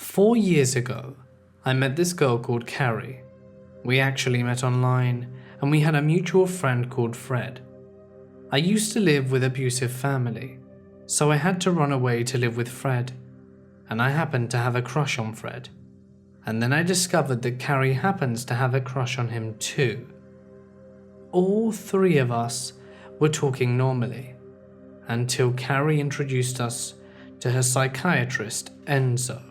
4 years ago, I met this girl called Carrie. We actually met online, and we had a mutual friend called Fred. I used to live with an abusive family, so I had to run away to live with Fred, and I happened to have a crush on Fred. And then I discovered that Carrie happens to have a crush on him too. All three of us were talking normally, until Carrie introduced us to her psychiatrist, Enzo.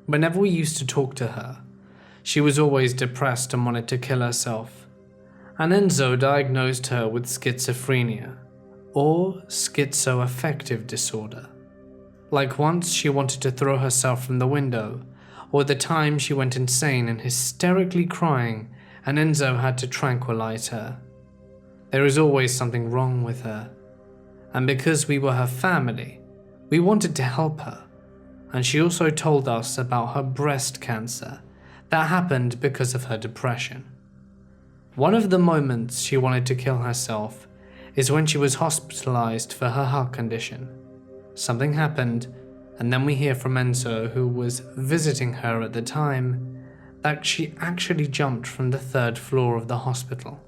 Whenever we used to talk to her, she was always depressed and wanted to kill herself, and Enzo diagnosed her with schizophrenia, or schizoaffective disorder. Like once she wanted to throw herself from the window, or the time she went insane and hysterically crying and Enzo had to tranquilize her. There is always something wrong with her, and because we were her family, we wanted to help her, and she also told us about her breast cancer that happened because of her depression. One of the moments she wanted to kill herself is when she was hospitalized for her heart condition. Something happened, and then we hear from Enzo, who was visiting her at the time, that she actually jumped from the 3rd floor of the hospital.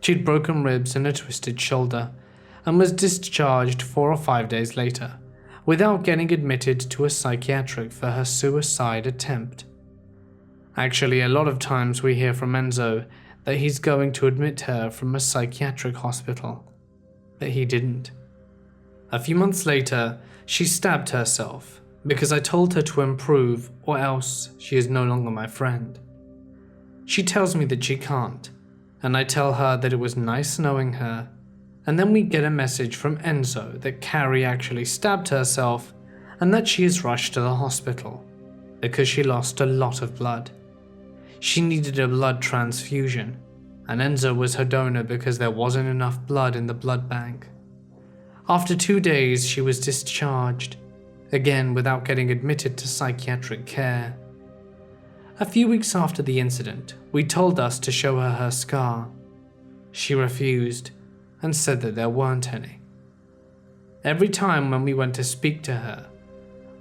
She'd broken ribs and a twisted shoulder, and was discharged 4 or 5 days later, without getting admitted to a psychiatric for her suicide attempt. Actually, a lot of times we hear from Enzo that he's going to admit her from a psychiatric hospital, but he didn't. A few months later, she stabbed herself because I told her to improve or else she is no longer my friend. She tells me that she can't, and I tell her that it was nice knowing her, and then we get a message from Enzo that Carrie actually stabbed herself and that she is rushed to the hospital because she lost a lot of blood. She needed a blood transfusion, and Enzo was her donor because there wasn't enough blood in the blood bank. After 2 days, she was discharged, again without getting admitted to psychiatric care. A few weeks after the incident, we told us to show her her scar. She refused and said that there weren't any. Every time when we went to speak to her,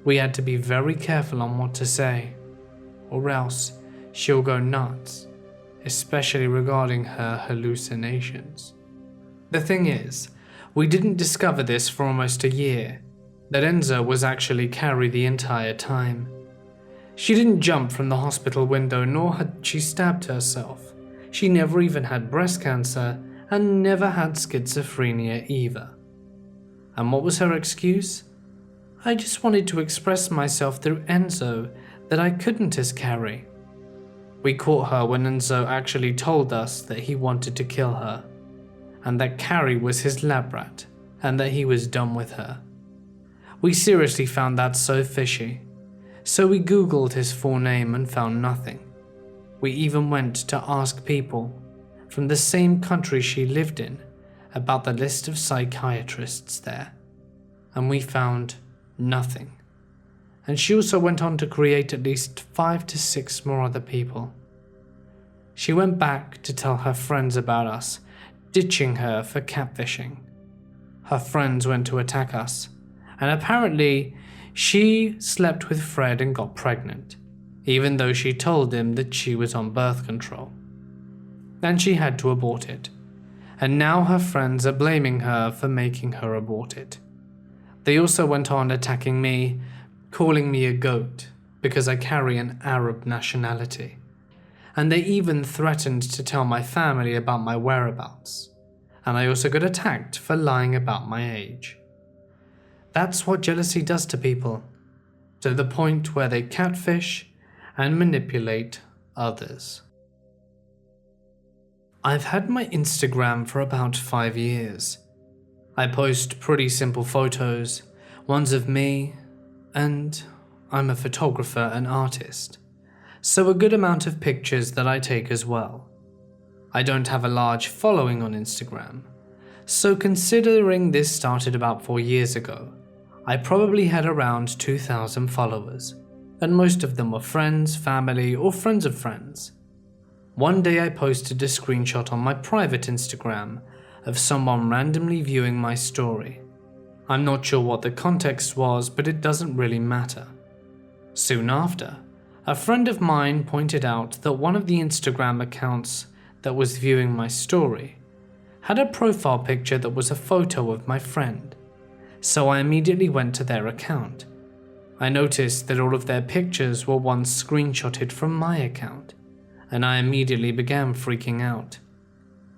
we had to be very careful on what to say, or else she'll go nuts, especially regarding her hallucinations. The thing is, we didn't discover this for almost a year, that Enzo was actually Carrie the entire time. She didn't jump from the hospital window, nor had she stabbed herself. She never even had breast cancer and never had schizophrenia either. And what was her excuse? I just wanted to express myself through Enzo that I couldn't as Carrie. We caught her when Enzo actually told us that he wanted to kill her, and that Carrie was his lab rat, and that he was done with her. We seriously found that so fishy, so we googled his full name and found nothing. We even went to ask people from the same country she lived in about the list of psychiatrists there, and we found nothing. And she also went on to create at least 5 to 6 more other people. She went back to tell her friends about us, ditching her for catfishing. Her friends went to attack us, and apparently she slept with Fred and got pregnant, even though she told him that she was on birth control. And she had to abort it, and now her friends are blaming her for making her abort it. They also went on attacking me, calling me a goat because I carry an Arab nationality, and they even threatened to tell my family about my whereabouts, and I also got attacked for lying about my age. That's what jealousy does to people, to the point where they catfish and manipulate others. I've had my Instagram for about 5 years. I post pretty simple photos, ones of me, and I'm a photographer and artist, so a good amount of pictures that I take as well. I don't have a large following on Instagram, so considering this started about 4 years ago, I probably had around 2,000 followers, and most of them were friends, family, or friends of friends. One day I posted a screenshot on my private Instagram of someone randomly viewing my story. I'm not sure what the context was, but it doesn't really matter. Soon after, a friend of mine pointed out that one of the Instagram accounts that was viewing my story had a profile picture that was a photo of my friend, so I immediately went to their account. I noticed that all of their pictures were ones screenshotted from my account, and I immediately began freaking out.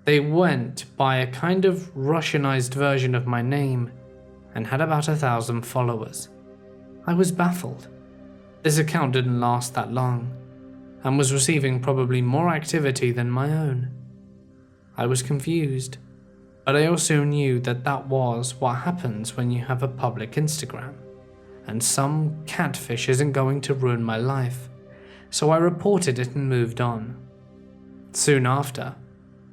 They went by a kind of Russianized version of my name and had about 1,000 followers. I was baffled. This account didn't last that long and was receiving probably more activity than my own. I was confused, but I also knew that that was what happens when you have a public Instagram, and some catfish isn't going to ruin my life, so I reported it and moved on. Soon after,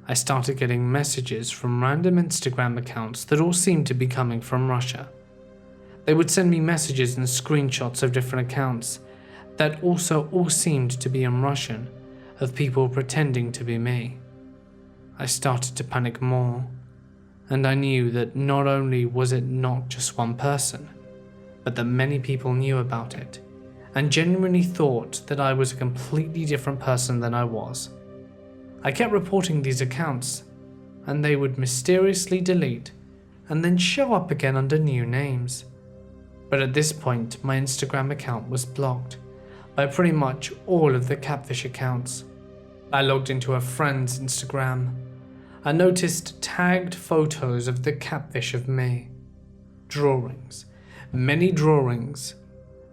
I started getting messages from random Instagram accounts that all seemed to be coming from Russia. They would send me messages and screenshots of different accounts that also all seemed to be in Russian, of people pretending to be me. I started to panic more, and I knew that not only was it not just one person, but that many people knew about it, and genuinely thought that I was a completely different person than I was. I kept reporting these accounts, and they would mysteriously delete and then show up again under new names. But at this point, my Instagram account was blocked by pretty much all of the Catfish accounts. I logged into a friend's Instagram. I noticed tagged photos of the Catfish of me. Drawings. Many drawings.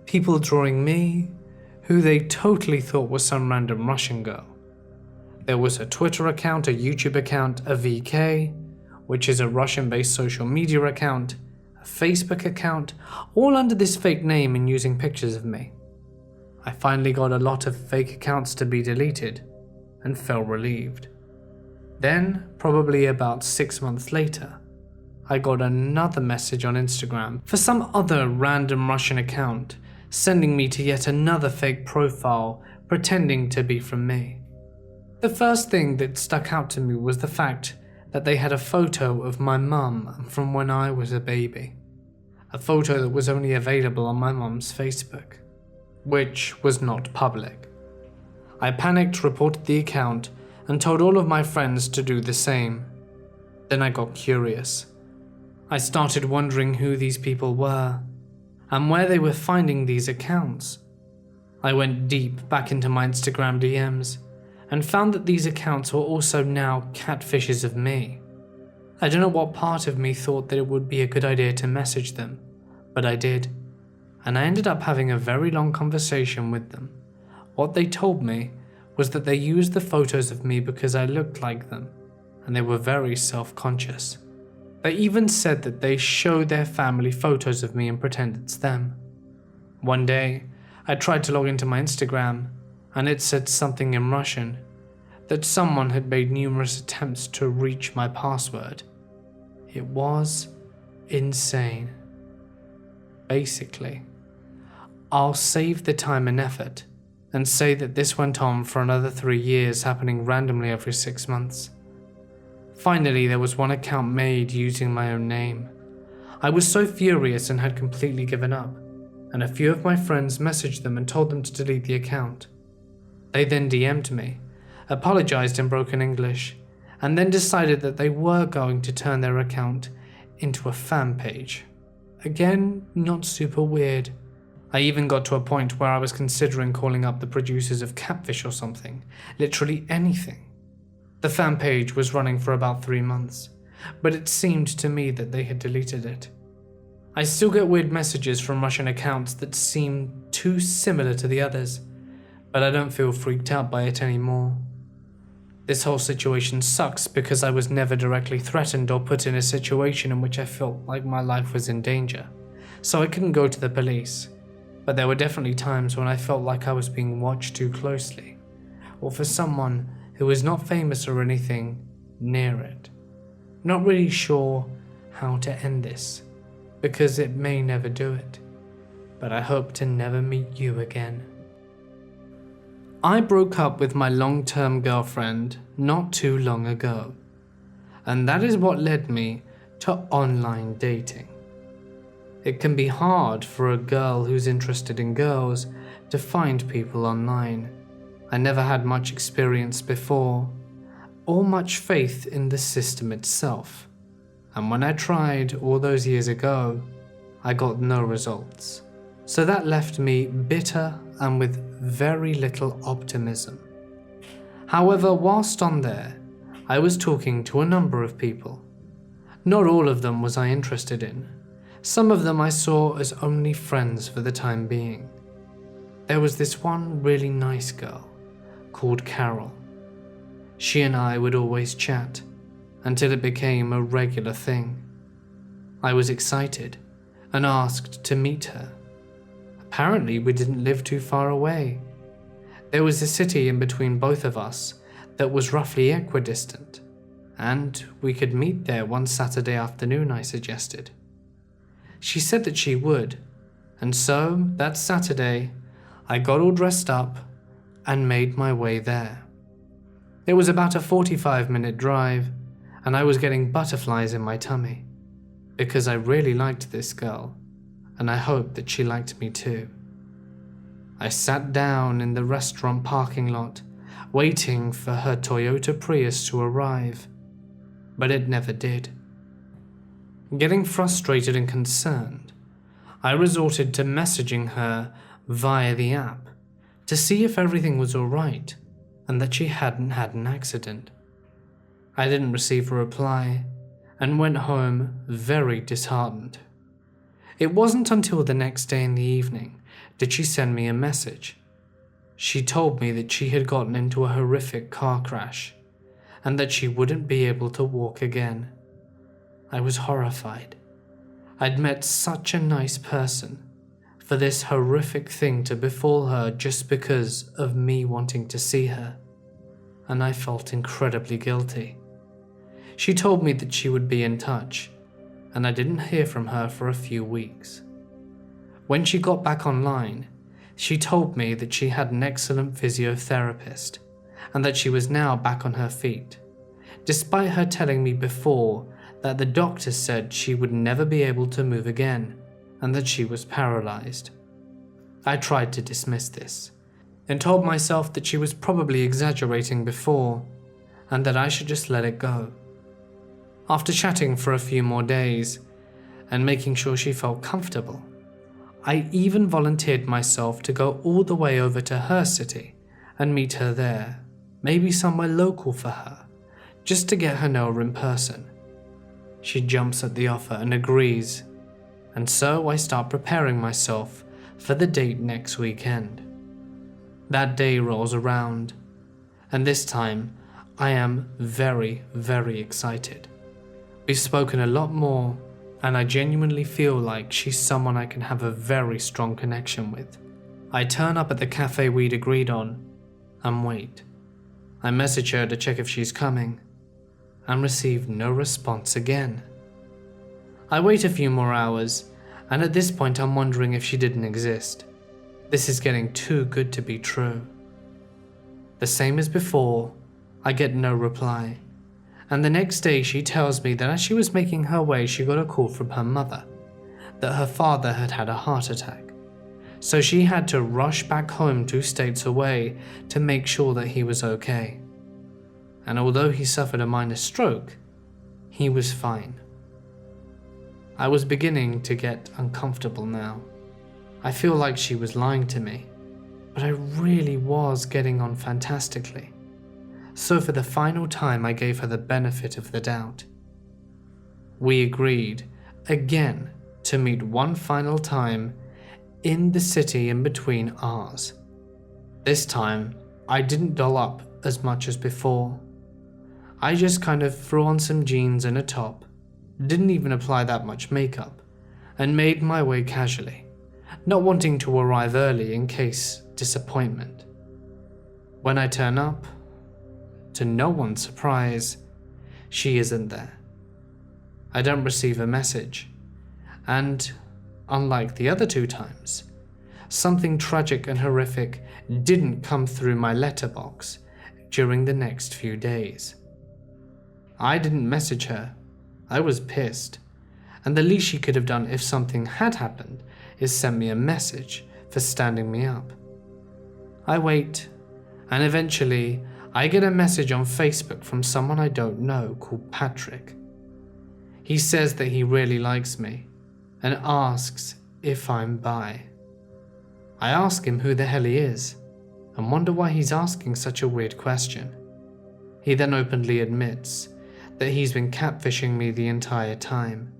People drawing me, who they totally thought was some random Russian girl. There was a Twitter account, a YouTube account, a VK, which is a Russian-based social media account, a Facebook account, all under this fake name and using pictures of me. I finally got a lot of fake accounts to be deleted and felt relieved. Then, probably about 6 months later, I got another message on Instagram for some other random Russian account sending me to yet another fake profile pretending to be from me. The first thing that stuck out to me was the fact that they had a photo of my mum from when I was a baby. A photo that was only available on my mum's Facebook, which was not public. I panicked, reported the account, and told all of my friends to do the same. Then I got curious. I started wondering who these people were, and where they were finding these accounts. I went deep back into my Instagram DMs, and found that these accounts were also now catfishes of me. I don't know what part of me thought that it would be a good idea to message them, but I did, and I ended up having a very long conversation with them. What they told me was that they used the photos of me because I looked like them, and they were very self-conscious. They even said that they show their family photos of me and pretend it's them. One day, I tried to log into my Instagram, and it said something in Russian, that someone had made numerous attempts to reach my password. It was insane. Basically, I'll save the time and effort and say that this went on for another 3 years, happening randomly every 6 months. Finally, there was one account made using my own name. I was so furious and had completely given up, and a few of my friends messaged them and told them to delete the account. They then DM'd me, apologized in broken English, and then decided that they were going to turn their account into a fan page. Again, not super weird. I even got to a point where I was considering calling up the producers of Catfish or something, literally anything. The fan page was running for about 3 months, but it seemed to me that they had deleted it. I still get weird messages from Russian accounts that seem too similar to the others, but I don't feel freaked out by it anymore. This whole situation sucks because I was never directly threatened or put in a situation in which I felt like my life was in danger, so I couldn't go to the police. But there were definitely times when I felt like I was being watched too closely, or for someone who was not famous or anything near it. Not really sure how to end this, because it may never do it, but I hope to never meet you again. I broke up with my long-term girlfriend not too long ago, and that is what led me to online dating. It can be hard for a girl who's interested in girls to find people online. I never had much experience before, or much faith in the system itself. And when I tried all those years ago, I got no results. So that left me bitter and with very little optimism. However, whilst on there, I was talking to a number of people. Not all of them was I interested in. Some of them I saw as only friends for the time being. There was this one really nice girl called Carol. She and I would always chat until it became a regular thing. I was excited and asked to meet her. Apparently, we didn't live too far away. There was a city in between both of us that was roughly equidistant, and we could meet there one Saturday afternoon, I suggested. She said that she would, and so that Saturday, I got all dressed up and made my way there. It was about a 45-minute drive, and I was getting butterflies in my tummy, because I really liked this girl, and I hoped that she liked me too. I sat down in the restaurant parking lot, waiting for her Toyota Prius to arrive, but it never did. Getting frustrated and concerned, I resorted to messaging her via the app to see if everything was alright and that she hadn't had an accident. I didn't receive a reply and went home very disheartened. It wasn't until the next day in the evening did she send me a message. She told me that she had gotten into a horrific car crash and that she wouldn't be able to walk again. I was horrified. I'd met such a nice person for this horrific thing to befall her just because of me wanting to see her, and I felt incredibly guilty. She told me that she would be in touch, and I didn't hear from her for a few weeks. When she got back online, she told me that she had an excellent physiotherapist and that she was now back on her feet, despite her telling me before that the doctor said she would never be able to move again and that she was paralyzed. I tried to dismiss this and told myself that she was probably exaggerating before and that I should just let it go. After chatting for a few more days and making sure she felt comfortable, I even volunteered myself to go all the way over to her city and meet her there, maybe somewhere local for her, just to get her know her in person. She jumps at the offer and agrees, and so I start preparing myself for the date next weekend. That day rolls around, and this time I am very, very excited. We've spoken a lot more, and I genuinely feel like she's someone I can have a very strong connection with. I turn up at the cafe we'd agreed on and wait. I message her to check if she's coming and receive no response again. I wait a few more hours, and at this point I'm wondering if she didn't exist. This is getting too good to be true. The same as before, I get no reply, and the next day she tells me that as she was making her way she got a call from her mother, that her father had had a heart attack, so she had to rush back home 2 states away to make sure that he was okay. And although he suffered a minor stroke, he was fine. I was beginning to get uncomfortable now. I feel like she was lying to me, but I really was getting on fantastically. So for the final time I gave her the benefit of the doubt. We agreed, again, to meet one final time in the city in between ours. This time, I didn't doll up as much as before. I just kind of threw on some jeans and a top, didn't even apply that much makeup, and made my way casually, not wanting to arrive early in case disappointment. When I turn up, to no one's surprise, she isn't there. I don't receive a message, and unlike the other 2 times, something tragic and horrific didn't come through my letterbox during the next few days. I didn't message her. I was pissed, and the least she could have done if something had happened is send me a message for standing me up. I wait, and eventually I get a message on Facebook from someone I don't know called Patrick. He says that he really likes me and asks if I'm bi. I ask him who the hell he is and wonder why he's asking such a weird question. He then openly admits that he's been catfishing me the entire time.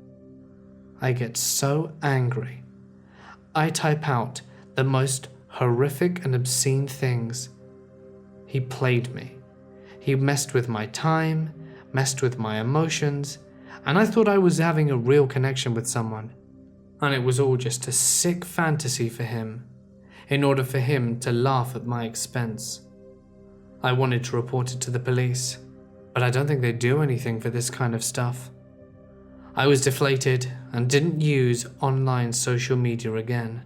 I get so angry. I type out the most horrific and obscene things. He played me. He messed with my time, messed with my emotions, and I thought I was having a real connection with someone. And it was all just a sick fantasy for him, in order for him to laugh at my expense. I wanted to report it to the police, but I don't think they do anything for this kind of stuff. I was deflated and didn't use online social media again.